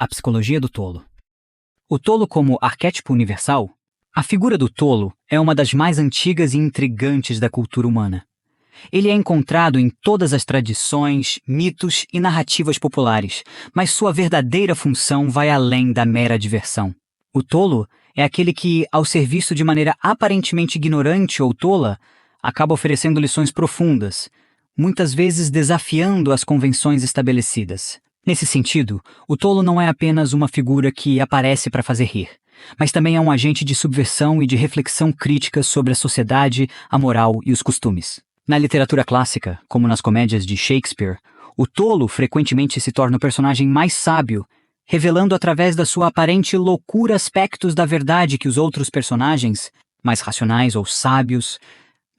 A psicologia do tolo. O tolo como arquétipo universal? A figura do tolo é uma das mais antigas e intrigantes da cultura humana. Ele é encontrado em todas as tradições, mitos e narrativas populares, mas sua verdadeira função vai além da mera diversão. O tolo é aquele que, ao ser visto de maneira aparentemente ignorante ou tola, acaba oferecendo lições profundas, muitas vezes desafiando as convenções estabelecidas. Nesse sentido, o tolo não é apenas uma figura que aparece para fazer rir, mas também é um agente de subversão e de reflexão crítica sobre a sociedade, a moral e os costumes. Na literatura clássica, como nas comédias de Shakespeare, o tolo frequentemente se torna o personagem mais sábio, revelando através da sua aparente loucura aspectos da verdade que os outros personagens, mais racionais ou sábios,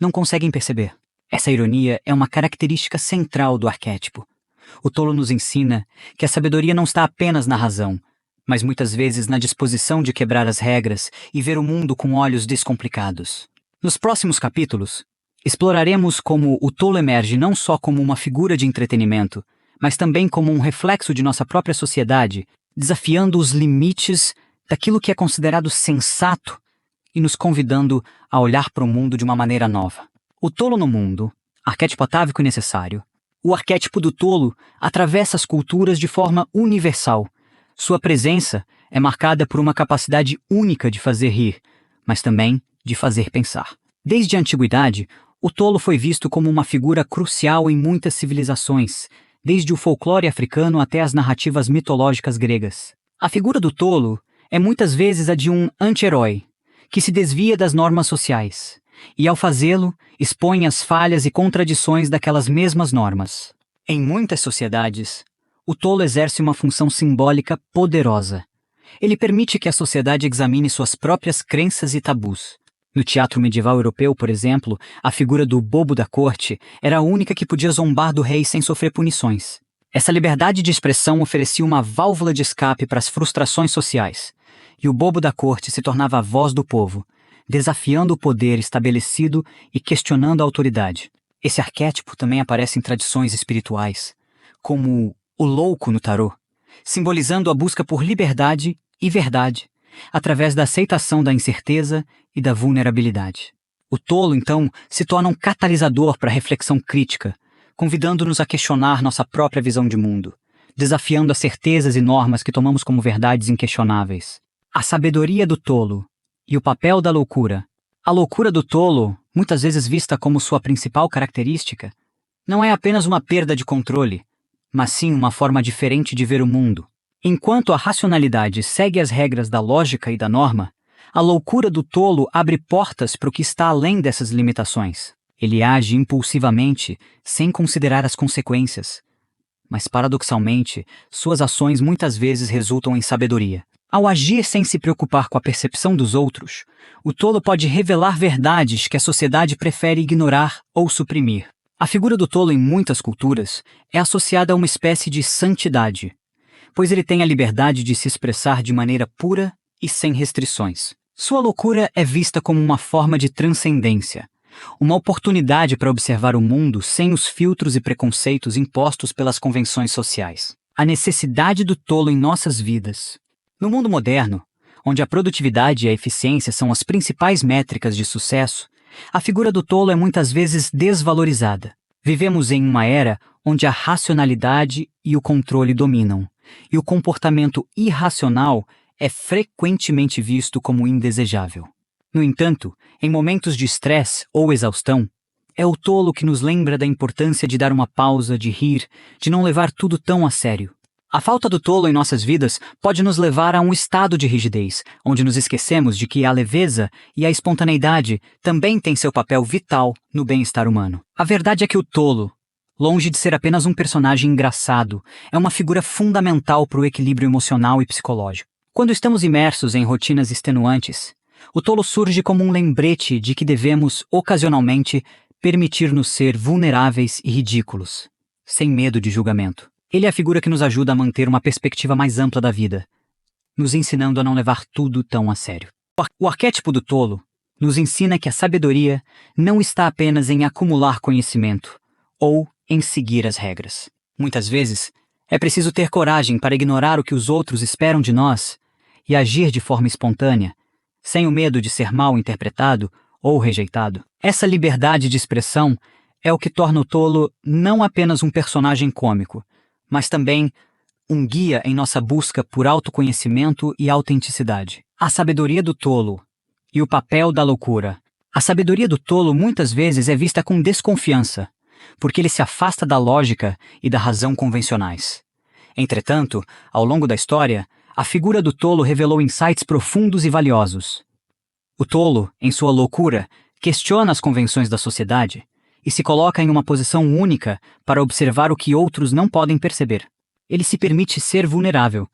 não conseguem perceber. Essa ironia é uma característica central do arquétipo. O tolo nos ensina que a sabedoria não está apenas na razão, mas muitas vezes na disposição de quebrar as regras e ver o mundo com olhos descomplicados. Nos próximos capítulos, exploraremos como o tolo emerge não só como uma figura de entretenimento, mas também como um reflexo de nossa própria sociedade, desafiando os limites daquilo que é considerado sensato e nos convidando a olhar para o mundo de uma maneira nova. O tolo no mundo, arquétipo atávico e necessário. O arquétipo do tolo atravessa as culturas de forma universal. Sua presença é marcada por uma capacidade única de fazer rir, mas também de fazer pensar. Desde a antiguidade, o tolo foi visto como uma figura crucial em muitas civilizações, desde o folclore africano até as narrativas mitológicas gregas. A figura do tolo é muitas vezes a de um anti-herói, que se desvia das normas sociais, e ao fazê-lo, expõe as falhas e contradições daquelas mesmas normas. Em muitas sociedades, o tolo exerce uma função simbólica poderosa. Ele permite que a sociedade examine suas próprias crenças e tabus. No teatro medieval europeu, por exemplo, a figura do bobo da corte era a única que podia zombar do rei sem sofrer punições. Essa liberdade de expressão oferecia uma válvula de escape para as frustrações sociais, e o bobo da corte se tornava a voz do povo, desafiando o poder estabelecido e questionando a autoridade. Esse arquétipo também aparece em tradições espirituais, como o louco no tarô, simbolizando a busca por liberdade e verdade, através da aceitação da incerteza e da vulnerabilidade. O tolo, então, se torna um catalisador para a reflexão crítica, convidando-nos a questionar nossa própria visão de mundo, desafiando as certezas e normas que tomamos como verdades inquestionáveis. A sabedoria do tolo e o papel da loucura. A loucura do tolo, muitas vezes vista como sua principal característica, não é apenas uma perda de controle, mas sim uma forma diferente de ver o mundo. Enquanto a racionalidade segue as regras da lógica e da norma, a loucura do tolo abre portas para o que está além dessas limitações. Ele age impulsivamente, sem considerar as consequências. Mas, paradoxalmente, suas ações muitas vezes resultam em sabedoria. Ao agir sem se preocupar com a percepção dos outros, o tolo pode revelar verdades que a sociedade prefere ignorar ou suprimir. A figura do tolo em muitas culturas é associada a uma espécie de santidade, pois ele tem a liberdade de se expressar de maneira pura e sem restrições. Sua loucura é vista como uma forma de transcendência, uma oportunidade para observar o mundo sem os filtros e preconceitos impostos pelas convenções sociais. A necessidade do tolo em nossas vidas. No mundo moderno, onde a produtividade e a eficiência são as principais métricas de sucesso, a figura do tolo é muitas vezes desvalorizada. Vivemos em uma era onde a racionalidade e o controle dominam, e o comportamento irracional é frequentemente visto como indesejável. No entanto, em momentos de estresse ou exaustão, é o tolo que nos lembra da importância de dar uma pausa, de rir, de não levar tudo tão a sério. A falta do tolo em nossas vidas pode nos levar a um estado de rigidez, onde nos esquecemos de que a leveza e a espontaneidade também têm seu papel vital no bem-estar humano. A verdade é que o tolo, longe de ser apenas um personagem engraçado, é uma figura fundamental para o equilíbrio emocional e psicológico. Quando estamos imersos em rotinas extenuantes, o tolo surge como um lembrete de que devemos, ocasionalmente, permitir-nos ser vulneráveis e ridículos, sem medo de julgamento. Ele é a figura que nos ajuda a manter uma perspectiva mais ampla da vida, nos ensinando a não levar tudo tão a sério. O arquétipo do tolo nos ensina que a sabedoria não está apenas em acumular conhecimento ou em seguir as regras. Muitas vezes, É preciso ter coragem para ignorar o que os outros esperam de nós e agir de forma espontânea, sem o medo de ser mal interpretado ou rejeitado. Essa liberdade de expressão é o que torna o tolo não apenas um personagem cômico, mas também um guia em nossa busca por autoconhecimento e autenticidade. A sabedoria do tolo e o papel da loucura. A sabedoria do tolo muitas vezes é vista com desconfiança, porque ele se afasta da lógica e da razão convencionais. Entretanto, ao longo da história, a figura do tolo revelou insights profundos e valiosos. O tolo, em sua loucura, questiona as convenções da sociedade e se coloca em uma posição única para observar o que outros não podem perceber. Ele se permite ser vulnerável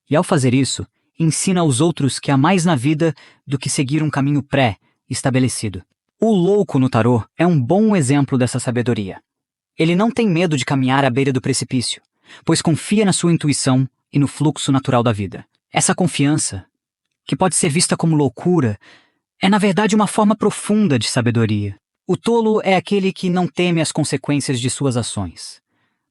e, ao fazer isso, ensina aos outros que há mais na vida do que seguir um caminho pré-estabelecido. O louco no tarô é um bom exemplo dessa sabedoria. Ele não tem medo de caminhar à beira do precipício, pois confia na sua intuição e no fluxo natural da vida. Essa confiança, que pode ser vista como loucura, é na verdade uma forma profunda de sabedoria. O tolo é aquele que não teme as consequências de suas ações,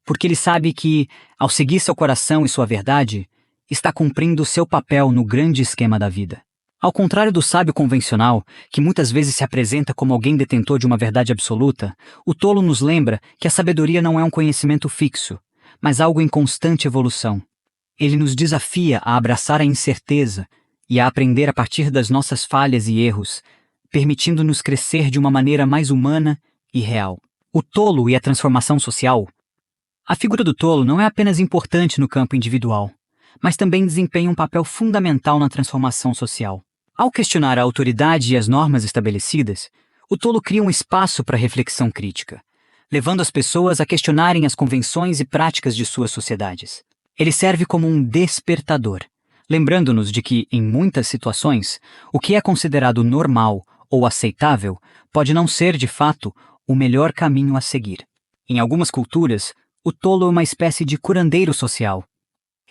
porque ele sabe que, ao seguir seu coração e sua verdade, está cumprindo seu papel no grande esquema da vida. Ao contrário do sábio convencional, que muitas vezes se apresenta como alguém detentor de uma verdade absoluta, o tolo nos lembra que a sabedoria não é um conhecimento fixo, mas algo em constante evolução. Ele nos desafia a abraçar a incerteza e a aprender a partir das nossas falhas e erros, permitindo-nos crescer de uma maneira mais humana e real. O tolo e a transformação social. A figura do tolo não é apenas importante no campo individual, mas também desempenha um papel fundamental na transformação social. Ao questionar a autoridade e as normas estabelecidas, o tolo cria um espaço para reflexão crítica, levando as pessoas a questionarem as convenções e práticas de suas sociedades. Ele serve como um despertador, lembrando-nos de que, em muitas situações, o que é considerado normal ou aceitável pode não ser, de fato, o melhor caminho a seguir. Em algumas culturas, o tolo é uma espécie de curandeiro social.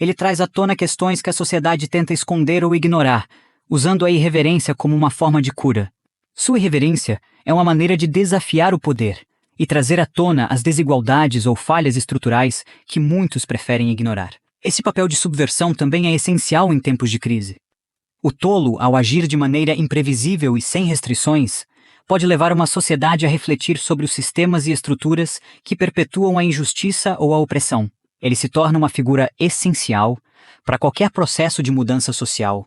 Ele traz à tona questões que a sociedade tenta esconder ou ignorar, usando a irreverência como uma forma de cura. Sua irreverência é uma maneira de desafiar o poder e trazer à tona as desigualdades ou falhas estruturais que muitos preferem ignorar. Esse papel de subversão também é essencial em tempos de crise. O tolo, ao agir de maneira imprevisível e sem restrições, pode levar uma sociedade a refletir sobre os sistemas e estruturas que perpetuam a injustiça ou a opressão. Ele se torna uma figura essencial para qualquer processo de mudança social,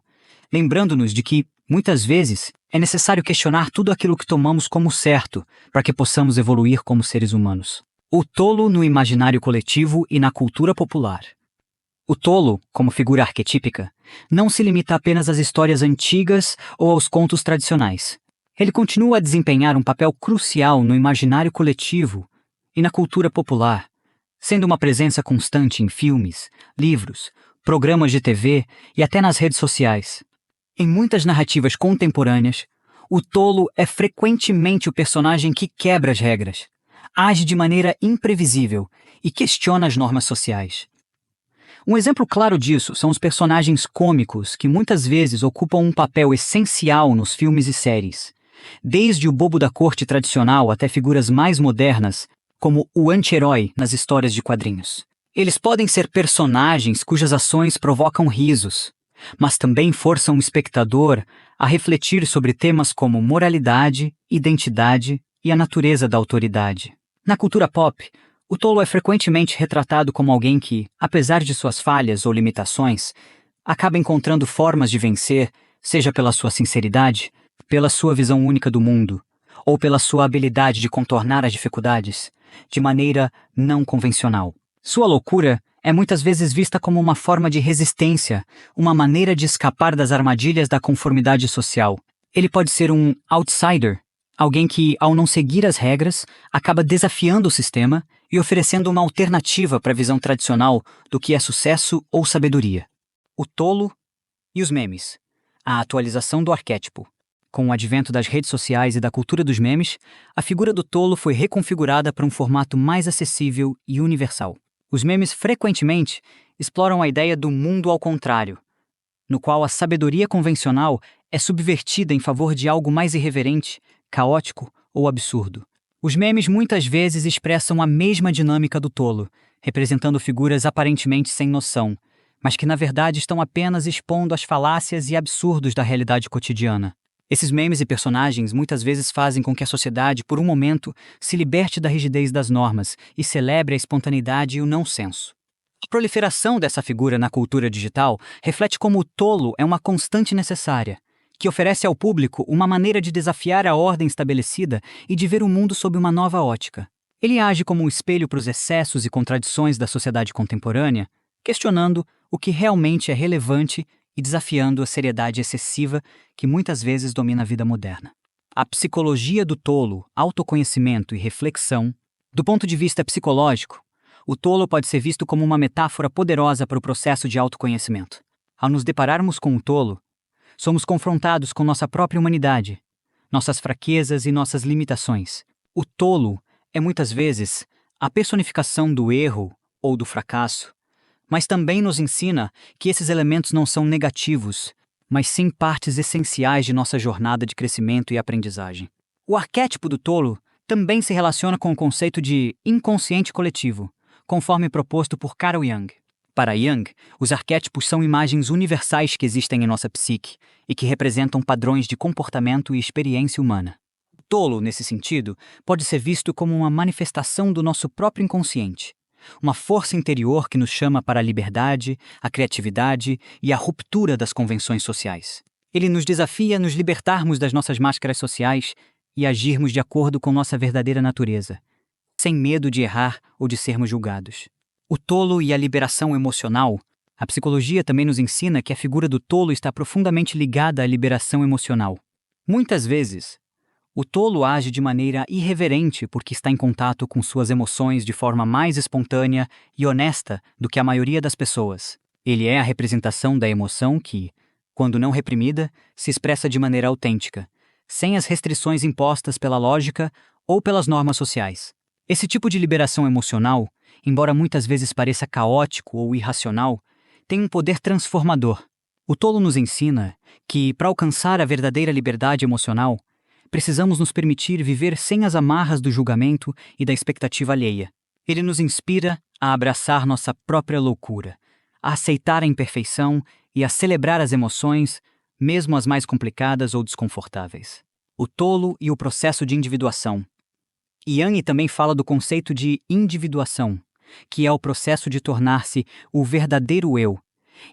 lembrando-nos de que, muitas vezes, é necessário questionar tudo aquilo que tomamos como certo para que possamos evoluir como seres humanos. O tolo no imaginário coletivo e na cultura popular. O tolo, como figura arquetípica, não se limita apenas às histórias antigas ou aos contos tradicionais. Ele continua a desempenhar um papel crucial no imaginário coletivo e na cultura popular, sendo uma presença constante em filmes, livros, programas de TV e até nas redes sociais. Em muitas narrativas contemporâneas, o tolo é frequentemente o personagem que quebra as regras, age de maneira imprevisível e questiona as normas sociais. Um exemplo claro disso são os personagens cômicos que muitas vezes ocupam um papel essencial nos filmes e séries, desde o bobo da corte tradicional até figuras mais modernas, como o anti-herói nas histórias de quadrinhos. Eles podem ser personagens cujas ações provocam risos, mas também forçam o espectador a refletir sobre temas como moralidade, identidade e a natureza da autoridade. Na cultura pop, o tolo é frequentemente retratado como alguém que, apesar de suas falhas ou limitações, acaba encontrando formas de vencer, seja pela sua sinceridade, pela sua visão única do mundo, ou pela sua habilidade de contornar as dificuldades de maneira não convencional. Sua loucura é muitas vezes vista como uma forma de resistência, uma maneira de escapar das armadilhas da conformidade social. Ele pode ser um outsider, alguém que, ao não seguir as regras, acaba desafiando o sistema e oferecendo uma alternativa para a visão tradicional do que é sucesso ou sabedoria. O tolo e os memes. A atualização do arquétipo. Com o advento das redes sociais e da cultura dos memes, a figura do tolo foi reconfigurada para um formato mais acessível e universal. Os memes frequentemente exploram a ideia do mundo ao contrário, no qual a sabedoria convencional é subvertida em favor de algo mais irreverente, caótico ou absurdo. Os memes muitas vezes expressam a mesma dinâmica do tolo, representando figuras aparentemente sem noção, mas que na verdade estão apenas expondo as falácias e absurdos da realidade cotidiana. Esses memes e personagens muitas vezes fazem com que a sociedade, por um momento, se liberte da rigidez das normas e celebre a espontaneidade e o não senso. A proliferação dessa figura na cultura digital reflete como o tolo é uma constante necessária, que oferece ao público uma maneira de desafiar a ordem estabelecida e de ver o mundo sob uma nova ótica. Ele age como um espelho para os excessos e contradições da sociedade contemporânea, questionando o que realmente é relevante e desafiando a seriedade excessiva que muitas vezes domina a vida moderna. A psicologia do tolo, autoconhecimento e reflexão. Do ponto de vista psicológico, o tolo pode ser visto como uma metáfora poderosa para o processo de autoconhecimento. Ao nos depararmos com o tolo, somos confrontados com nossa própria humanidade, nossas fraquezas e nossas limitações. O tolo é muitas vezes a personificação do erro ou do fracasso, mas também nos ensina que esses elementos não são negativos, mas sim partes essenciais de nossa jornada de crescimento e aprendizagem. O arquétipo do tolo também se relaciona com o conceito de inconsciente coletivo, conforme proposto por Carl Jung. Para Jung, os arquétipos são imagens universais que existem em nossa psique e que representam padrões de comportamento e experiência humana. O tolo, nesse sentido, pode ser visto como uma manifestação do nosso próprio inconsciente, uma força interior que nos chama para a liberdade, a criatividade e a ruptura das convenções sociais. Ele nos desafia a nos libertarmos das nossas máscaras sociais e agirmos de acordo com nossa verdadeira natureza, sem medo de errar ou de sermos julgados. O tolo e a liberação emocional. A psicologia também nos ensina que a figura do tolo está profundamente ligada à liberação emocional. Muitas vezes, o tolo age de maneira irreverente porque está em contato com suas emoções de forma mais espontânea e honesta do que a maioria das pessoas. Ele é a representação da emoção que, quando não reprimida, se expressa de maneira autêntica, sem as restrições impostas pela lógica ou pelas normas sociais. Esse tipo de liberação emocional, embora muitas vezes pareça caótico ou irracional, tem um poder transformador. O tolo nos ensina que, para alcançar a verdadeira liberdade emocional, precisamos nos permitir viver sem as amarras do julgamento e da expectativa alheia. Ele nos inspira a abraçar nossa própria loucura, a aceitar a imperfeição e a celebrar as emoções, mesmo as mais complicadas ou desconfortáveis. O tolo e o processo de individuação. Jung também fala do conceito de individuação, que é o processo de tornar-se o verdadeiro eu,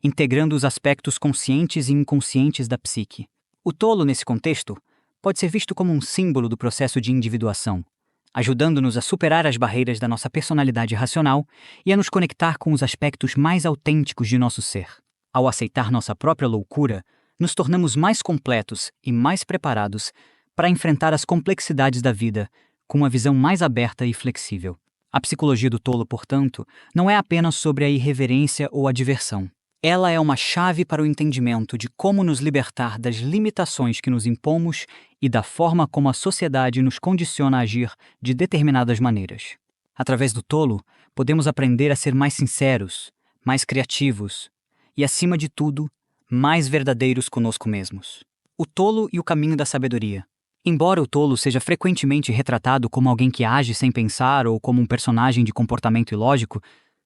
integrando os aspectos conscientes e inconscientes da psique. O tolo, nesse contexto, pode ser visto como um símbolo do processo de individuação, ajudando-nos a superar as barreiras da nossa personalidade racional e a nos conectar com os aspectos mais autênticos de nosso ser. Ao aceitar nossa própria loucura, nos tornamos mais completos e mais preparados para enfrentar as complexidades da vida com uma visão mais aberta e flexível. A psicologia do tolo, portanto, não é apenas sobre a irreverência ou a diversão. Ela é uma chave para o entendimento de como nos libertar das limitações que nos impomos e da forma como a sociedade nos condiciona a agir de determinadas maneiras. Através do tolo, podemos aprender a ser mais sinceros, mais criativos e, acima de tudo, mais verdadeiros conosco mesmos. O tolo e o caminho da sabedoria. Embora o tolo seja frequentemente retratado como alguém que age sem pensar ou como um personagem de comportamento ilógico,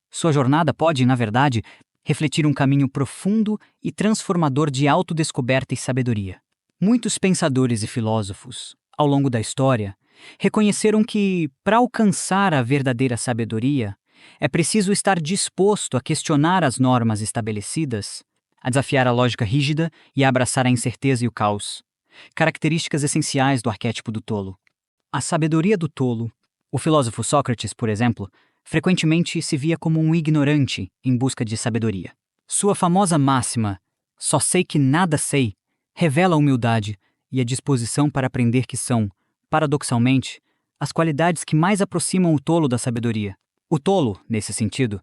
sua jornada pode, na verdade, refletir um caminho profundo e transformador de autodescoberta e sabedoria. Muitos pensadores e filósofos, ao longo da história, reconheceram que, para alcançar a verdadeira sabedoria, é preciso estar disposto a questionar as normas estabelecidas, a desafiar a lógica rígida e a abraçar a incerteza e o caos, características essenciais do arquétipo do tolo. A sabedoria do tolo. O filósofo Sócrates, por exemplo, frequentemente se via como um ignorante em busca de sabedoria. Sua famosa máxima, "Só sei que nada sei", revela a humildade e a disposição para aprender que são, paradoxalmente, as qualidades que mais aproximam o tolo da sabedoria. O tolo, nesse sentido,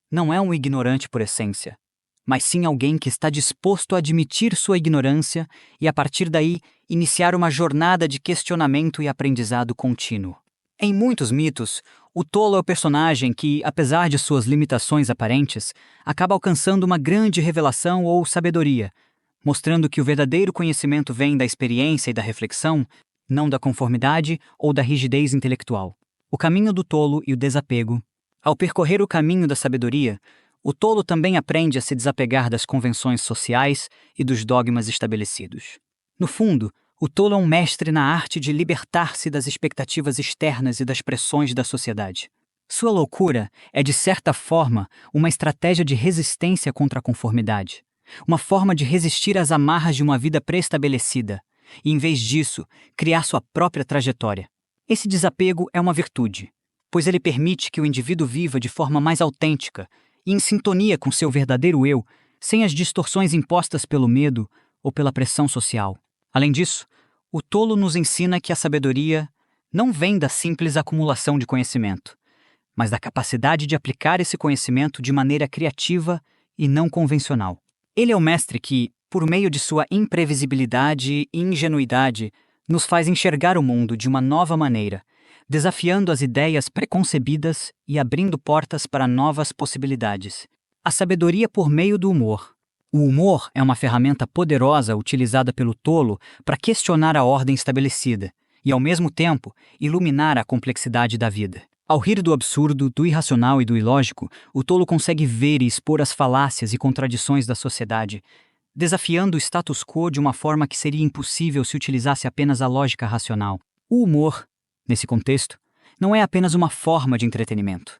não é um ignorante por essência, mas sim alguém que está disposto a admitir sua ignorância e, a partir daí, iniciar uma jornada de questionamento e aprendizado contínuo. Em muitos mitos, o tolo é o personagem que, apesar de suas limitações aparentes, acaba alcançando uma grande revelação ou sabedoria, mostrando que o verdadeiro conhecimento vem da experiência e da reflexão, não da conformidade ou da rigidez intelectual. O caminho do tolo e o desapego. Ao percorrer o caminho da sabedoria, o tolo também aprende a se desapegar das convenções sociais e dos dogmas estabelecidos. No fundo, o tolo é um mestre na arte de libertar-se das expectativas externas e das pressões da sociedade. Sua loucura é, de certa forma, uma estratégia de resistência contra a conformidade, uma forma de resistir às amarras de uma vida pré-estabelecida e, em vez disso, criar sua própria trajetória. Esse desapego é uma virtude, pois ele permite que o indivíduo viva de forma mais autêntica e em sintonia com seu verdadeiro eu, sem as distorções impostas pelo medo ou pela pressão social. Além disso, o tolo nos ensina que a sabedoria não vem da simples acumulação de conhecimento, mas da capacidade de aplicar esse conhecimento de maneira criativa e não convencional. Ele é o mestre que, por meio de sua imprevisibilidade e ingenuidade, nos faz enxergar o mundo de uma nova maneira, desafiando as ideias preconcebidas e abrindo portas para novas possibilidades. A sabedoria por meio do humor. O humor é uma ferramenta poderosa utilizada pelo tolo para questionar a ordem estabelecida e, ao mesmo tempo, iluminar a complexidade da vida. Ao rir do absurdo, do irracional e do ilógico, o tolo consegue ver e expor as falácias e contradições da sociedade, desafiando o status quo de uma forma que seria impossível se utilizasse apenas a lógica racional. O humor, nesse contexto, não é apenas uma forma de entretenimento,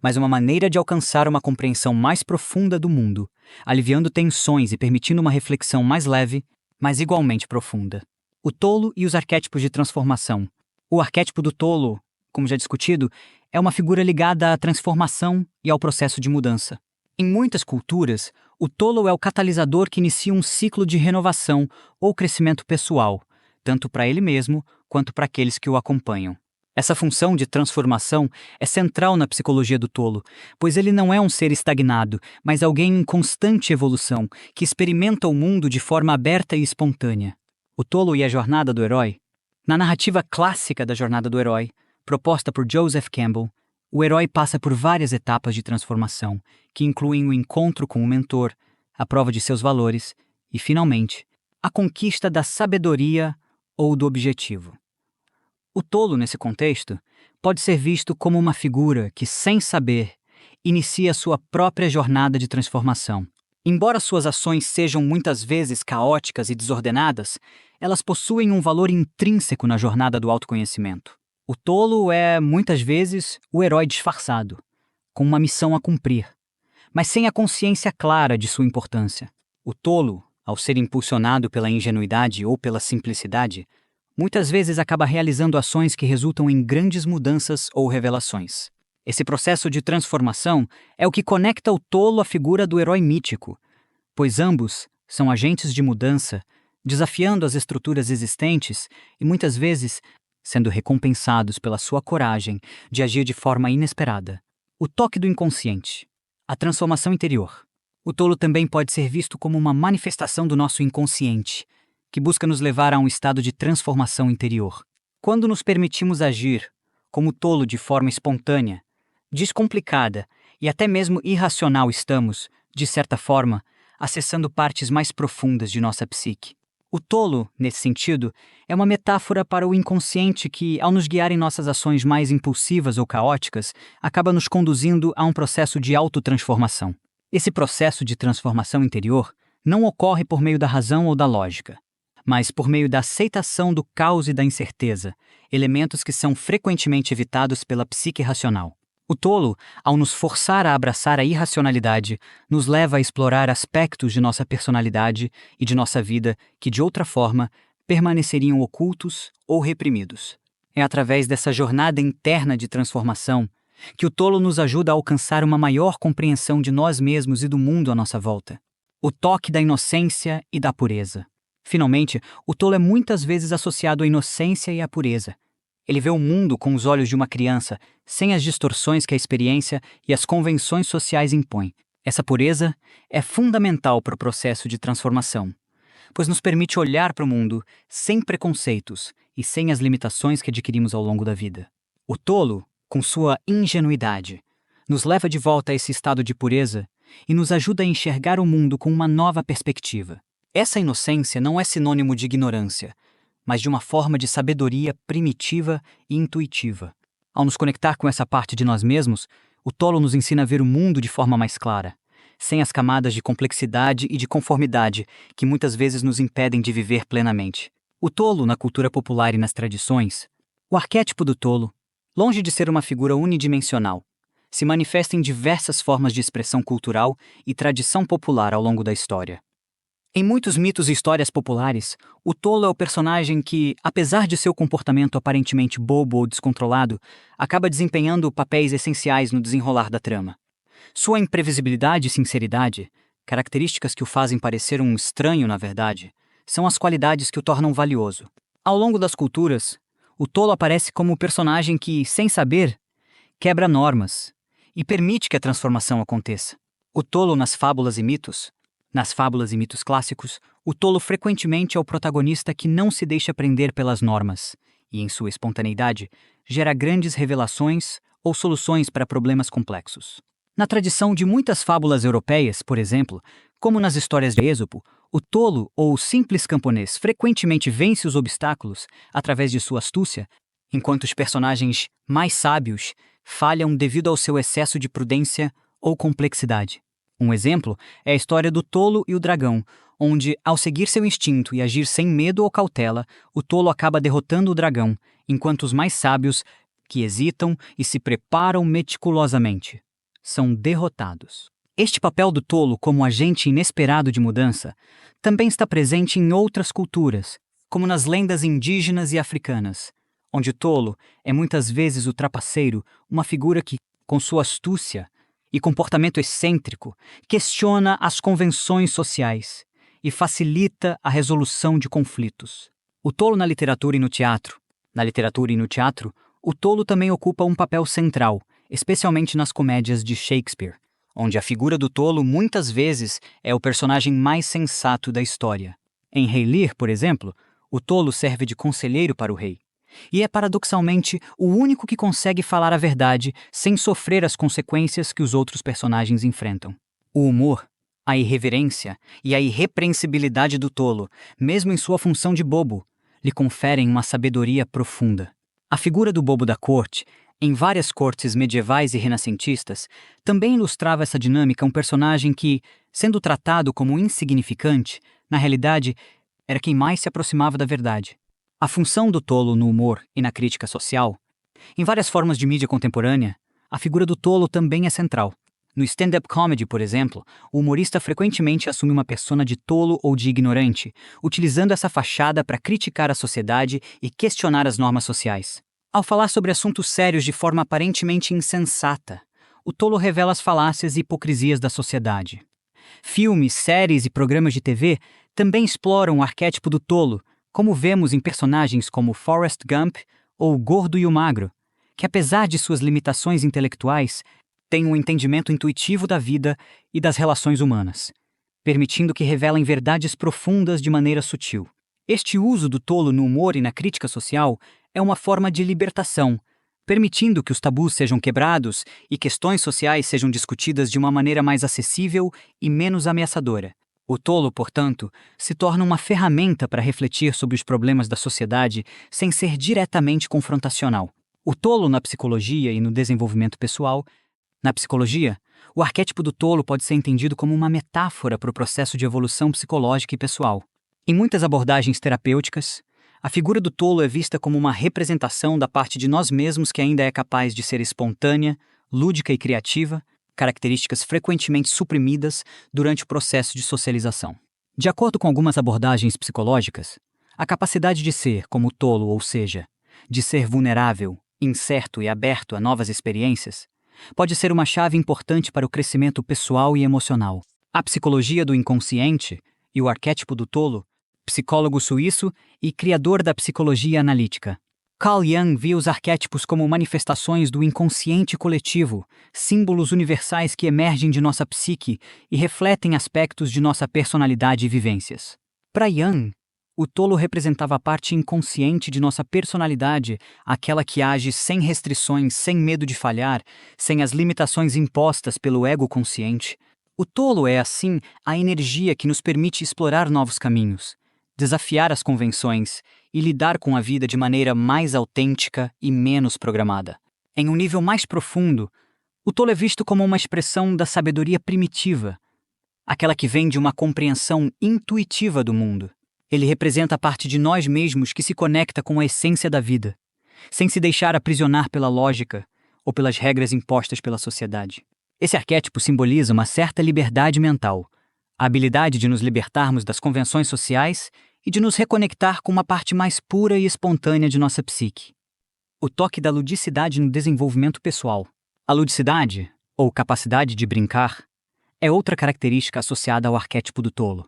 mas uma maneira de alcançar uma compreensão mais profunda do mundo, aliviando tensões e permitindo uma reflexão mais leve, mas igualmente profunda. O tolo e os arquétipos de transformação. O arquétipo do tolo, como já discutido, é uma figura ligada à transformação e ao processo de mudança. Em muitas culturas, o tolo é o catalisador que inicia um ciclo de renovação ou crescimento pessoal, tanto para ele mesmo quanto para aqueles que o acompanham. Essa função de transformação é central na psicologia do tolo, pois ele não é um ser estagnado, mas alguém em constante evolução, que experimenta o mundo de forma aberta e espontânea. O tolo e a jornada do herói. Na narrativa clássica da jornada do herói, proposta por Joseph Campbell, o herói passa por várias etapas de transformação, que incluem o encontro com o mentor, a prova de seus valores e, finalmente, a conquista da sabedoria ou do objetivo. O tolo, nesse contexto, pode ser visto como uma figura que, sem saber, inicia sua própria jornada de transformação. Embora suas ações sejam muitas vezes caóticas e desordenadas, elas possuem um valor intrínseco na jornada do autoconhecimento. O tolo é, muitas vezes, o herói disfarçado, com uma missão a cumprir, mas sem a consciência clara de sua importância. O tolo, ao ser impulsionado pela ingenuidade ou pela simplicidade, muitas vezes acaba realizando ações que resultam em grandes mudanças ou revelações. Esse processo de transformação é o que conecta o tolo à figura do herói mítico, pois ambos são agentes de mudança, desafiando as estruturas existentes e muitas vezes sendo recompensados pela sua coragem de agir de forma inesperada. O toque do inconsciente. A transformação interior. O tolo também pode ser visto como uma manifestação do nosso inconsciente, que busca nos levar a um estado de transformação interior. Quando nos permitimos agir, como tolo de forma espontânea, descomplicada e até mesmo irracional, estamos, de certa forma, acessando partes mais profundas de nossa psique. O tolo, nesse sentido, é uma metáfora para o inconsciente que, ao nos guiar em nossas ações mais impulsivas ou caóticas, acaba nos conduzindo a um processo de autotransformação. Esse processo de transformação interior não ocorre por meio da razão ou da lógica, mas por meio da aceitação do caos e da incerteza, elementos que são frequentemente evitados pela psique racional. O tolo, ao nos forçar a abraçar a irracionalidade, nos leva a explorar aspectos de nossa personalidade e de nossa vida que, de outra forma, permaneceriam ocultos ou reprimidos. É através dessa jornada interna de transformação que o tolo nos ajuda a alcançar uma maior compreensão de nós mesmos e do mundo à nossa volta. O toque da inocência e da pureza. Finalmente, o tolo é muitas vezes associado à inocência e à pureza. Ele vê o mundo com os olhos de uma criança, sem as distorções que a experiência e as convenções sociais impõem. Essa pureza é fundamental para o processo de transformação, pois nos permite olhar para o mundo sem preconceitos e sem as limitações que adquirimos ao longo da vida. O tolo, com sua ingenuidade, nos leva de volta a esse estado de pureza e nos ajuda a enxergar o mundo com uma nova perspectiva. Essa inocência não é sinônimo de ignorância, mas de uma forma de sabedoria primitiva e intuitiva. Ao nos conectar com essa parte de nós mesmos, O tolo nos ensina a ver o mundo de forma mais clara, sem as camadas de complexidade e de conformidade que muitas vezes nos impedem de viver plenamente. O tolo, na cultura popular e nas tradições, o arquétipo do tolo, longe de ser uma figura unidimensional, se manifesta em diversas formas de expressão cultural e tradição popular ao longo da história. Em muitos mitos e histórias populares, o tolo é o personagem que, apesar de seu comportamento aparentemente bobo ou descontrolado, acaba desempenhando papéis essenciais no desenrolar da trama. Sua imprevisibilidade e sinceridade, características que o fazem parecer um estranho na verdade, são as qualidades que o tornam valioso. Ao longo das culturas, o tolo aparece como o personagem que, sem saber, quebra normas e permite que a transformação aconteça. O tolo nas fábulas e mitos clássicos, o tolo frequentemente é o protagonista que não se deixa prender pelas normas e, em sua espontaneidade, gera grandes revelações ou soluções para problemas complexos. Na tradição de muitas fábulas europeias, por exemplo, como nas histórias de Êxopo, o tolo ou o simples camponês frequentemente vence os obstáculos através de sua astúcia, enquanto os personagens mais sábios falham devido ao seu excesso de prudência ou complexidade. Um exemplo é a história do tolo e o dragão, onde, ao seguir seu instinto e agir sem medo ou cautela, o tolo acaba derrotando o dragão, enquanto os mais sábios, que hesitam e se preparam meticulosamente, são derrotados. Este papel do tolo como agente inesperado de mudança também está presente em outras culturas, como nas lendas indígenas e africanas, onde o tolo é muitas vezes o trapaceiro, uma figura que, com sua astúcia e comportamento excêntrico, questiona as convenções sociais e facilita a resolução de conflitos. O tolo na literatura e no teatro. Na literatura e no teatro, o tolo também ocupa um papel central, especialmente nas comédias de Shakespeare, onde a figura do tolo muitas vezes é o personagem mais sensato da história. Em Rei Lear, por exemplo, o tolo serve de conselheiro para o rei. E é paradoxalmente o único que consegue falar a verdade sem sofrer as consequências que os outros personagens enfrentam. O humor, a irreverência e a irrepreensibilidade do tolo, mesmo em sua função de bobo, lhe conferem uma sabedoria profunda. A figura do bobo da corte, em várias cortes medievais e renascentistas, também ilustrava essa dinâmica, um personagem que, sendo tratado como insignificante, na realidade, era quem mais se aproximava da verdade. A função do tolo no humor e na crítica social. Em várias formas de mídia contemporânea, a figura do tolo também é central. No stand-up comedy, por exemplo, o humorista frequentemente assume uma persona de tolo ou de ignorante, utilizando essa fachada para criticar a sociedade e questionar as normas sociais. Ao falar sobre assuntos sérios de forma aparentemente insensata, o tolo revela as falácias e hipocrisias da sociedade. Filmes, séries e programas de TV também exploram o arquétipo do tolo, como vemos em personagens como Forrest Gump ou o Gordo e o Magro, que apesar de suas limitações intelectuais, têm um entendimento intuitivo da vida e das relações humanas, permitindo que revelem verdades profundas de maneira sutil. Este uso do tolo no humor e na crítica social é uma forma de libertação, permitindo que os tabus sejam quebrados e questões sociais sejam discutidas de uma maneira mais acessível e menos ameaçadora. O tolo, portanto, se torna uma ferramenta para refletir sobre os problemas da sociedade sem ser diretamente confrontacional. O tolo na psicologia e no desenvolvimento pessoal. Na psicologia, o arquétipo do tolo pode ser entendido como uma metáfora para o processo de evolução psicológica e pessoal. Em muitas abordagens terapêuticas, a figura do tolo é vista como uma representação da parte de nós mesmos que ainda é capaz de ser espontânea, lúdica e criativa, características frequentemente suprimidas durante o processo de socialização. De acordo com algumas abordagens psicológicas, a capacidade de ser como o tolo, ou seja, de ser vulnerável, incerto e aberto a novas experiências, pode ser uma chave importante para o crescimento pessoal e emocional. A psicologia do inconsciente e o arquétipo do tolo, psicólogo suíço e criador da psicologia analítica. Carl Jung via os arquétipos como manifestações do inconsciente coletivo, símbolos universais que emergem de nossa psique e refletem aspectos de nossa personalidade e vivências. Para Jung, o tolo representava a parte inconsciente de nossa personalidade, aquela que age sem restrições, sem medo de falhar, sem as limitações impostas pelo ego consciente. O tolo é, assim, a energia que nos permite explorar novos caminhos, desafiar as convenções e lidar com a vida de maneira mais autêntica e menos programada. Em um nível mais profundo, O tolo é visto como uma expressão da sabedoria primitiva, aquela que vem de uma compreensão intuitiva do mundo. Ele representa a parte de nós mesmos que se conecta com a essência da vida, sem se deixar aprisionar pela lógica ou pelas regras impostas pela sociedade. Esse arquétipo simboliza uma certa liberdade mental, a habilidade de nos libertarmos das convenções sociais e de nos reconectar com uma parte mais pura e espontânea de nossa psique. O toque da ludicidade no desenvolvimento pessoal. A ludicidade, ou capacidade de brincar, é outra característica associada ao arquétipo do tolo.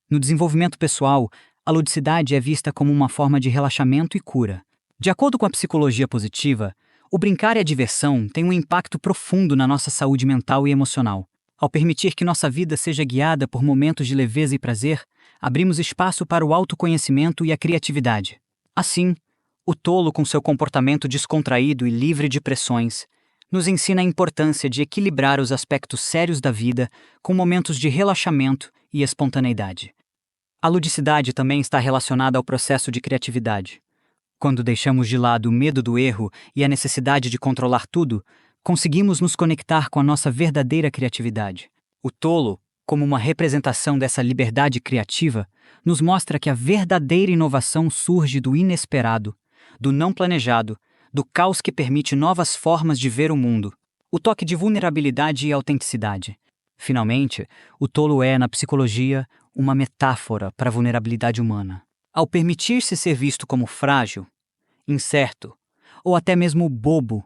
No desenvolvimento pessoal, a ludicidade é vista como uma forma de relaxamento e cura. De acordo com a psicologia positiva, o brincar e a diversão têm um impacto profundo na nossa saúde mental e emocional. Ao permitir que nossa vida seja guiada por momentos de leveza e prazer, abrimos espaço para o autoconhecimento e a criatividade. Assim, o tolo, com seu comportamento descontraído e livre de pressões, nos ensina a importância de equilibrar os aspectos sérios da vida com momentos de relaxamento e espontaneidade. A ludicidade também está relacionada ao processo de criatividade. Quando deixamos de lado o medo do erro e a necessidade de controlar tudo, conseguimos nos conectar com a nossa verdadeira criatividade. O tolo, como uma representação dessa liberdade criativa, nos mostra que a verdadeira inovação surge do inesperado, do não planejado, do caos que permite novas formas de ver o mundo. O toque de vulnerabilidade e autenticidade. Finalmente, o tolo é, na psicologia, uma metáfora para a vulnerabilidade humana. Ao permitir-se ser visto como frágil, incerto ou até mesmo bobo,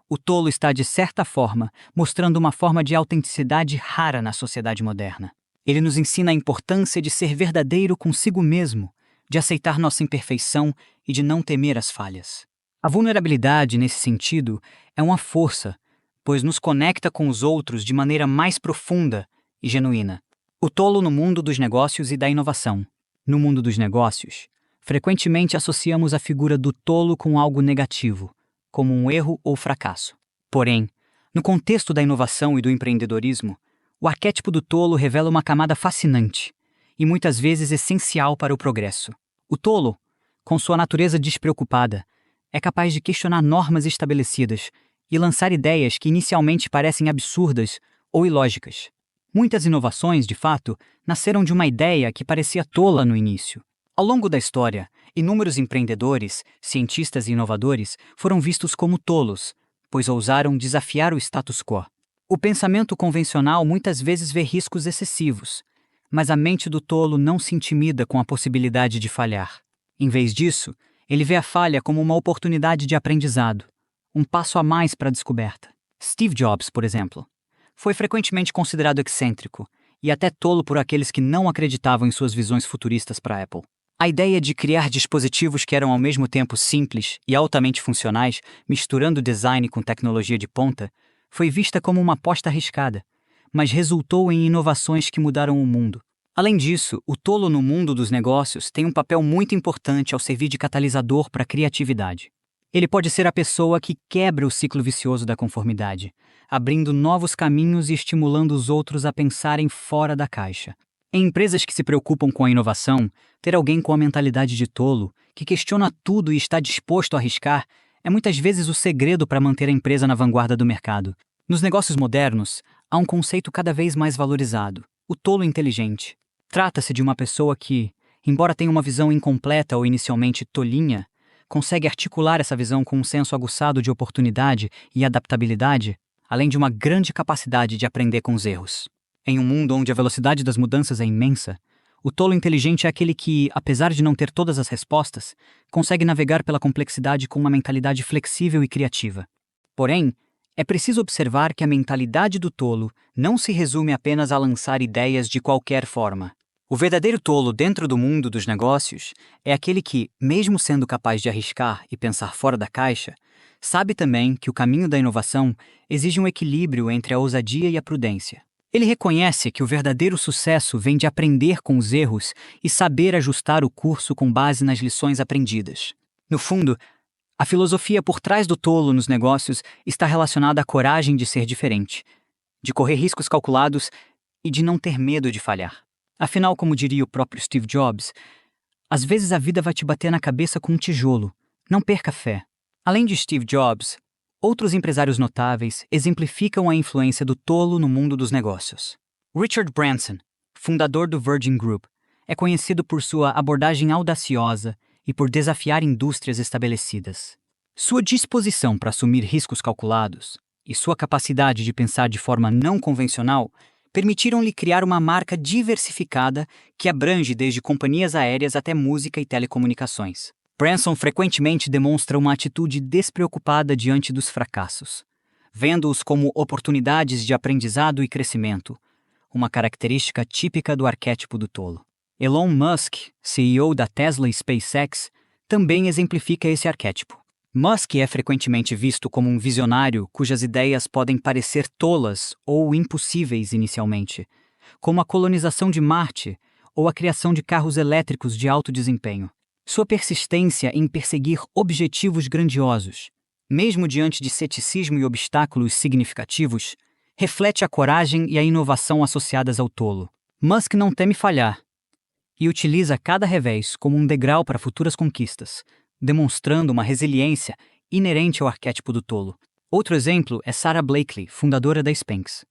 o tolo está, de certa forma, mostrando uma forma de autenticidade rara na sociedade moderna. Ele nos ensina a importância de ser verdadeiro consigo mesmo, de aceitar nossa imperfeição e de não temer as falhas. A vulnerabilidade, nesse sentido, é uma força, pois nos conecta com os outros de maneira mais profunda e genuína. O tolo no mundo dos negócios e da inovação. No mundo dos negócios, frequentemente associamos a figura do tolo com algo negativo, como um erro ou fracasso. Porém, no contexto da inovação e do empreendedorismo, o arquétipo do tolo revela uma camada fascinante e muitas vezes essencial para o progresso. O tolo, com sua natureza despreocupada, é capaz de questionar normas estabelecidas e lançar ideias que inicialmente parecem absurdas ou ilógicas. Muitas inovações, de fato, nasceram de uma ideia que parecia tola no início. Ao longo da história, inúmeros empreendedores, cientistas e inovadores foram vistos como tolos, pois ousaram desafiar o status quo. O pensamento convencional muitas vezes vê riscos excessivos, mas a mente do tolo não se intimida com a possibilidade de falhar. Em vez disso, ele vê a falha como uma oportunidade de aprendizado, um passo a mais para a descoberta. Steve Jobs, por exemplo, foi frequentemente considerado excêntrico e até tolo por aqueles que não acreditavam em suas visões futuristas para a Apple. A ideia de criar dispositivos que eram ao mesmo tempo simples e altamente funcionais, misturando design com tecnologia de ponta, foi vista como uma aposta arriscada, mas resultou em inovações que mudaram o mundo. Além disso, o tolo no mundo dos negócios tem um papel muito importante ao servir de catalisador para a criatividade. Ele pode ser a pessoa que quebra o ciclo vicioso da conformidade, abrindo novos caminhos e estimulando os outros a pensarem fora da caixa. Em empresas que se preocupam com a inovação, ter alguém com a mentalidade de tolo, que questiona tudo e está disposto a arriscar, é muitas vezes o segredo para manter a empresa na vanguarda do mercado. Nos negócios modernos, há um conceito cada vez mais valorizado: o tolo inteligente. Trata-se de uma pessoa que, embora tenha uma visão incompleta ou inicialmente tolinha, consegue articular essa visão com um senso aguçado de oportunidade e adaptabilidade, além de uma grande capacidade de aprender com os erros. Em um mundo onde a velocidade das mudanças é imensa, o tolo inteligente é aquele que, apesar de não ter todas as respostas, consegue navegar pela complexidade com uma mentalidade flexível e criativa. Porém, é preciso observar que a mentalidade do tolo não se resume apenas a lançar ideias de qualquer forma. O verdadeiro tolo dentro do mundo dos negócios é aquele que, mesmo sendo capaz de arriscar e pensar fora da caixa, sabe também que o caminho da inovação exige um equilíbrio entre a ousadia e a prudência. Ele reconhece que o verdadeiro sucesso vem de aprender com os erros e saber ajustar o curso com base nas lições aprendidas. No fundo, a filosofia por trás do tolo nos negócios está relacionada à coragem de ser diferente, de correr riscos calculados e de não ter medo de falhar. Afinal, como diria o próprio Steve Jobs, às vezes a vida vai te bater na cabeça com um tijolo. Não perca a fé. Além de Steve Jobs, Outros empresários notáveis exemplificam a influência do tolo no mundo dos negócios. Richard Branson, fundador do Virgin Group, é conhecido por sua abordagem audaciosa e por desafiar indústrias estabelecidas. Sua disposição para assumir riscos calculados e sua capacidade de pensar de forma não convencional permitiram-lhe criar uma marca diversificada que abrange desde companhias aéreas até música e telecomunicações. Branson frequentemente demonstra uma atitude despreocupada diante dos fracassos, vendo-os como oportunidades de aprendizado e crescimento, uma característica típica do arquétipo do tolo. Elon Musk, CEO da Tesla e SpaceX, também exemplifica esse arquétipo. Musk é frequentemente visto como um visionário cujas ideias podem parecer tolas ou impossíveis inicialmente, como a colonização de Marte ou a criação de carros elétricos de alto desempenho. Sua persistência em perseguir objetivos grandiosos, mesmo diante de ceticismo e obstáculos significativos, reflete a coragem e a inovação associadas ao tolo. Musk não teme falhar e utiliza cada revés como um degrau para futuras conquistas, demonstrando uma resiliência inerente ao arquétipo do tolo. Outro exemplo é Sara Blakely, fundadora da Spanx.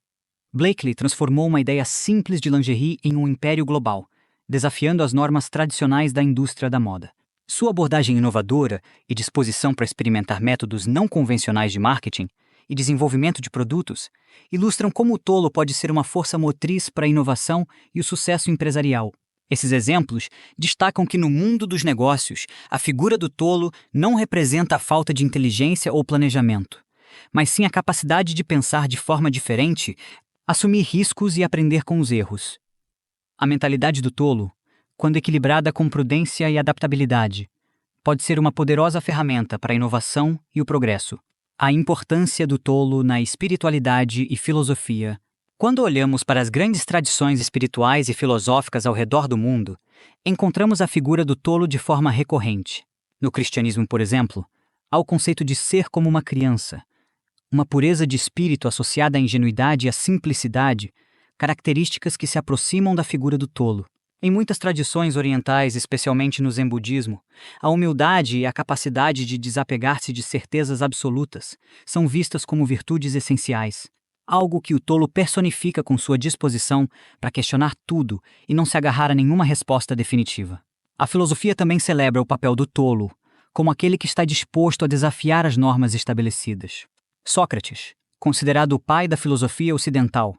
Blakely transformou uma ideia simples de lingerie em um império global, desafiando as normas tradicionais da indústria da moda. Sua abordagem inovadora e disposição para experimentar métodos não convencionais de marketing e desenvolvimento de produtos ilustram como o tolo pode ser uma força motriz para a inovação e o sucesso empresarial. Esses exemplos destacam que no mundo dos negócios, a figura do tolo não representa a falta de inteligência ou planejamento, mas sim a capacidade de pensar de forma diferente, assumir riscos e aprender com os erros. A mentalidade do tolo, quando equilibrada com prudência e adaptabilidade, pode ser uma poderosa ferramenta para a inovação e o progresso. A importância do tolo na espiritualidade e filosofia. Quando olhamos para as grandes tradições espirituais e filosóficas ao redor do mundo, encontramos a figura do tolo de forma recorrente. No cristianismo, por exemplo, há o conceito de ser como uma criança, uma pureza de espírito associada à ingenuidade e à simplicidade, características que se aproximam da figura do tolo. Em muitas tradições orientais, especialmente no Zen budismo, a humildade e a capacidade de desapegar-se de certezas absolutas são vistas como virtudes essenciais, algo que o tolo personifica com sua disposição para questionar tudo e não se agarrar a nenhuma resposta definitiva. A filosofia também celebra o papel do tolo, como aquele que está disposto a desafiar as normas estabelecidas. Sócrates, considerado o pai da filosofia ocidental,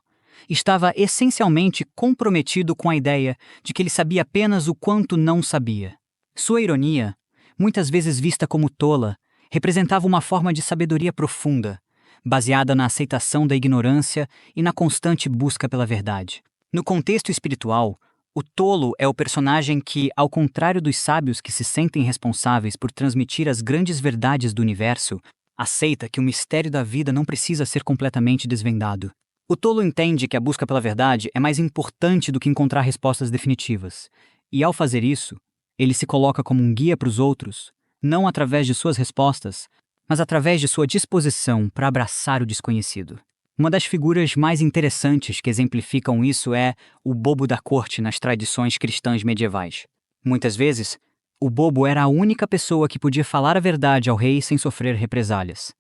estava essencialmente comprometido com a ideia de que ele sabia apenas o quanto não sabia. Sua ironia, muitas vezes vista como tola, representava uma forma de sabedoria profunda, baseada na aceitação da ignorância e na constante busca pela verdade. No contexto espiritual, o tolo é o personagem que, ao contrário dos sábios que se sentem responsáveis por transmitir as grandes verdades do universo, aceita que o mistério da vida não precisa ser completamente desvendado. O tolo entende que a busca pela verdade é mais importante do que encontrar respostas definitivas, e ao fazer isso, ele se coloca como um guia para os outros, não através de suas respostas, mas através de sua disposição para abraçar o desconhecido. Uma das figuras mais interessantes que exemplificam isso é o bobo da corte nas tradições cristãs medievais. Muitas vezes, o bobo era a única pessoa que podia falar a verdade ao rei sem sofrer represálias,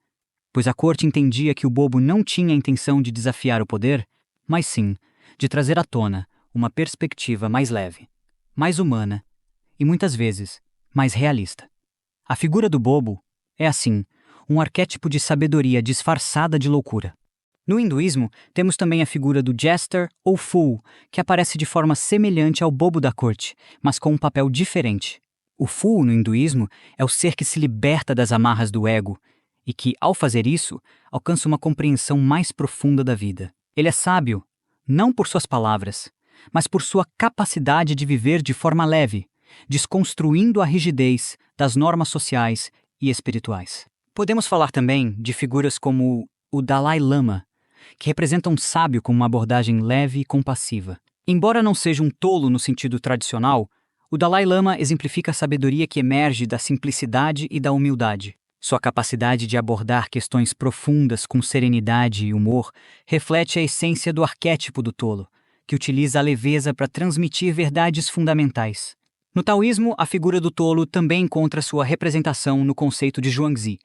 pois a corte entendia que o bobo não tinha a intenção de desafiar o poder, mas sim de trazer à tona uma perspectiva mais leve, mais humana e, muitas vezes, mais realista. A figura do bobo é, assim, um arquétipo de sabedoria disfarçada de loucura. No hinduísmo, temos também a figura do jester ou fool, que aparece de forma semelhante ao bobo da corte, mas com um papel diferente. O fool, no hinduísmo, é o ser que se liberta das amarras do ego e que, ao fazer isso, alcança uma compreensão mais profunda da vida. Ele é sábio, não por suas palavras, mas por sua capacidade de viver de forma leve, desconstruindo a rigidez das normas sociais e espirituais. Podemos falar também de figuras como o Dalai Lama, que representa um sábio com uma abordagem leve e compassiva. Embora não seja um tolo no sentido tradicional, o Dalai Lama exemplifica a sabedoria que emerge da simplicidade e da humildade. Sua capacidade de abordar questões profundas com serenidade e humor reflete a essência do arquétipo do tolo, que utiliza a leveza para transmitir verdades fundamentais. No taoísmo, a figura do tolo também encontra sua representação no conceito de Zhuangzi,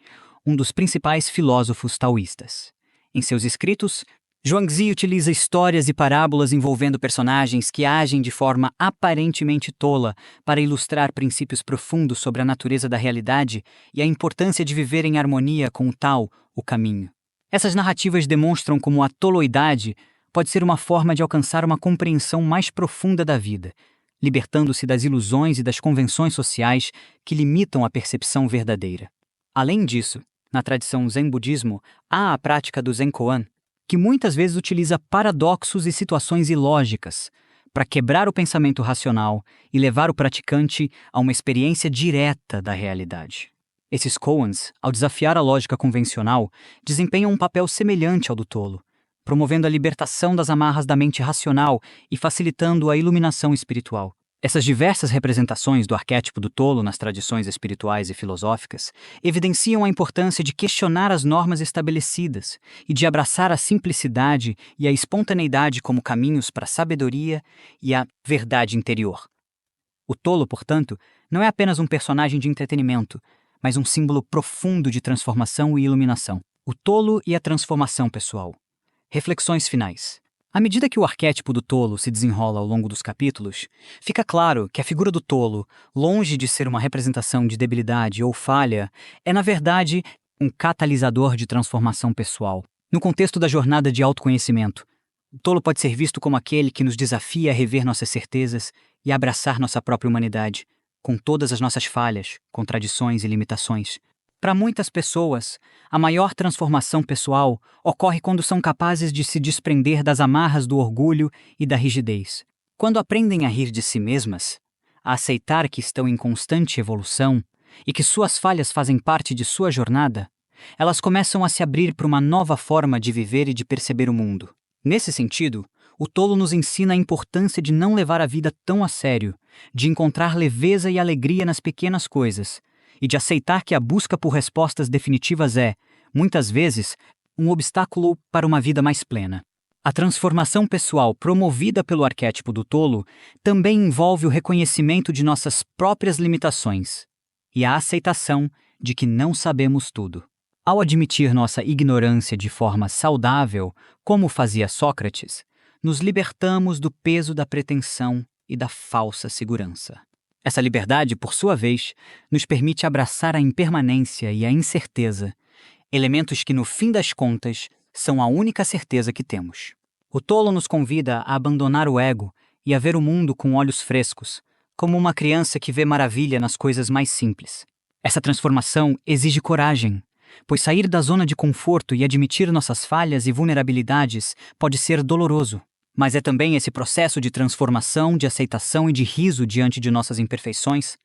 um dos principais filósofos taoístas. Em seus escritos, Zhuangzi utiliza histórias e parábolas envolvendo personagens que agem de forma aparentemente tola para ilustrar princípios profundos sobre a natureza da realidade e a importância de viver em harmonia com o Tao, o caminho. Essas narrativas demonstram como a toloidade pode ser uma forma de alcançar uma compreensão mais profunda da vida, libertando-se das ilusões e das convenções sociais que limitam a percepção verdadeira. Além disso, na tradição Zen budismo, há a prática do Zen Koan, que muitas vezes utiliza paradoxos e situações ilógicas para quebrar o pensamento racional e levar o praticante a uma experiência direta da realidade. Esses koans, ao desafiar a lógica convencional, desempenham um papel semelhante ao do tolo, promovendo a libertação das amarras da mente racional e facilitando a iluminação espiritual. Essas diversas representações do arquétipo do tolo nas tradições espirituais e filosóficas evidenciam a importância de questionar as normas estabelecidas e de abraçar a simplicidade e a espontaneidade como caminhos para a sabedoria e a verdade interior. O tolo, portanto, não é apenas um personagem de entretenimento, mas um símbolo profundo de transformação e iluminação. O tolo e a transformação pessoal. Reflexões finais. À medida que o arquétipo do tolo se desenrola ao longo dos capítulos, fica claro que a figura do tolo, longe de ser uma representação de debilidade ou falha, é, na verdade, um catalisador de transformação pessoal. No contexto da jornada de autoconhecimento, o tolo pode ser visto como aquele que nos desafia a rever nossas certezas e a abraçar nossa própria humanidade, com todas as nossas falhas, contradições e limitações. Para muitas pessoas, a maior transformação pessoal ocorre quando são capazes de se desprender das amarras do orgulho e da rigidez. Quando aprendem a rir de si mesmas, a aceitar que estão em constante evolução e que suas falhas fazem parte de sua jornada, elas começam a se abrir para uma nova forma de viver e de perceber o mundo. Nesse sentido, o tolo nos ensina a importância de não levar a vida tão a sério, de encontrar leveza e alegria nas pequenas coisas, e de aceitar que a busca por respostas definitivas é, muitas vezes, um obstáculo para uma vida mais plena. A transformação pessoal promovida pelo arquétipo do tolo também envolve o reconhecimento de nossas próprias limitações e a aceitação de que não sabemos tudo. Ao admitir nossa ignorância de forma saudável, como fazia Sócrates, nos libertamos do peso da pretensão e da falsa segurança. Essa liberdade, por sua vez, nos permite abraçar a impermanência e a incerteza, elementos que, no fim das contas, são a única certeza que temos. O tolo nos convida a abandonar o ego e a ver o mundo com olhos frescos, como uma criança que vê maravilha nas coisas mais simples. Essa transformação exige coragem, pois sair da zona de conforto e admitir nossas falhas e vulnerabilidades pode ser doloroso. Mas é também esse processo de transformação, de aceitação e de riso diante de nossas imperfeições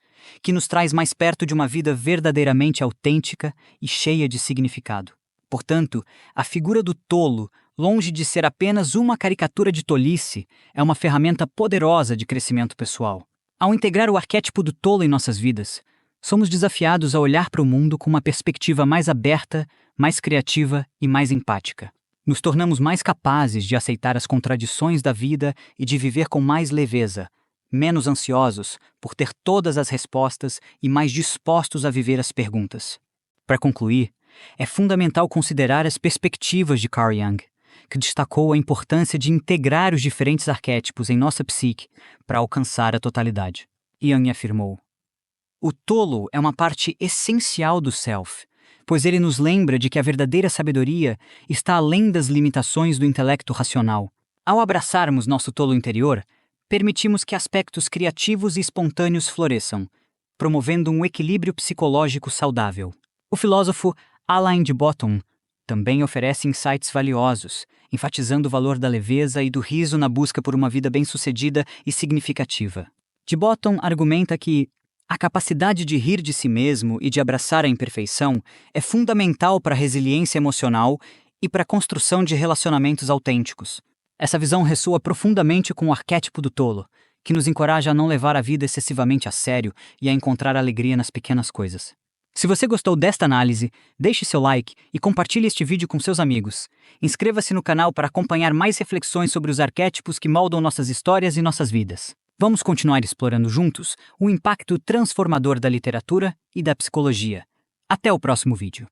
que nos traz mais perto de uma vida verdadeiramente autêntica e cheia de significado. Portanto, a figura do tolo, longe de ser apenas uma caricatura de tolice, é uma ferramenta poderosa de crescimento pessoal. Ao integrar o arquétipo do tolo em nossas vidas, somos desafiados a olhar para o mundo com uma perspectiva mais aberta, mais criativa e mais empática. Nos tornamos mais capazes de aceitar as contradições da vida e de viver com mais leveza, menos ansiosos por ter todas as respostas e mais dispostos a viver as perguntas. Para concluir, é fundamental considerar as perspectivas de Carl Jung, que destacou a importância de integrar os diferentes arquétipos em nossa psique para alcançar a totalidade. Jung afirmou: o tolo é uma parte essencial do self, pois ele nos lembra de que a verdadeira sabedoria está além das limitações do intelecto racional. Ao abraçarmos nosso tolo interior, permitimos que aspectos criativos e espontâneos floresçam, promovendo um equilíbrio psicológico saudável. O filósofo Alain de Botton também oferece insights valiosos, enfatizando o valor da leveza e do riso na busca por uma vida bem-sucedida e significativa. De Botton argumenta que a capacidade de rir de si mesmo e de abraçar a imperfeição é fundamental para a resiliência emocional e para a construção de relacionamentos autênticos. Essa visão ressoa profundamente com o arquétipo do tolo, que nos encoraja a não levar a vida excessivamente a sério e a encontrar alegria nas pequenas coisas. Se você gostou desta análise, deixe seu like e compartilhe este vídeo com seus amigos. Inscreva-se no canal para acompanhar mais reflexões sobre os arquétipos que moldam nossas histórias e nossas vidas. Vamos continuar explorando juntos o impacto transformador da literatura e da psicologia. Até o próximo vídeo.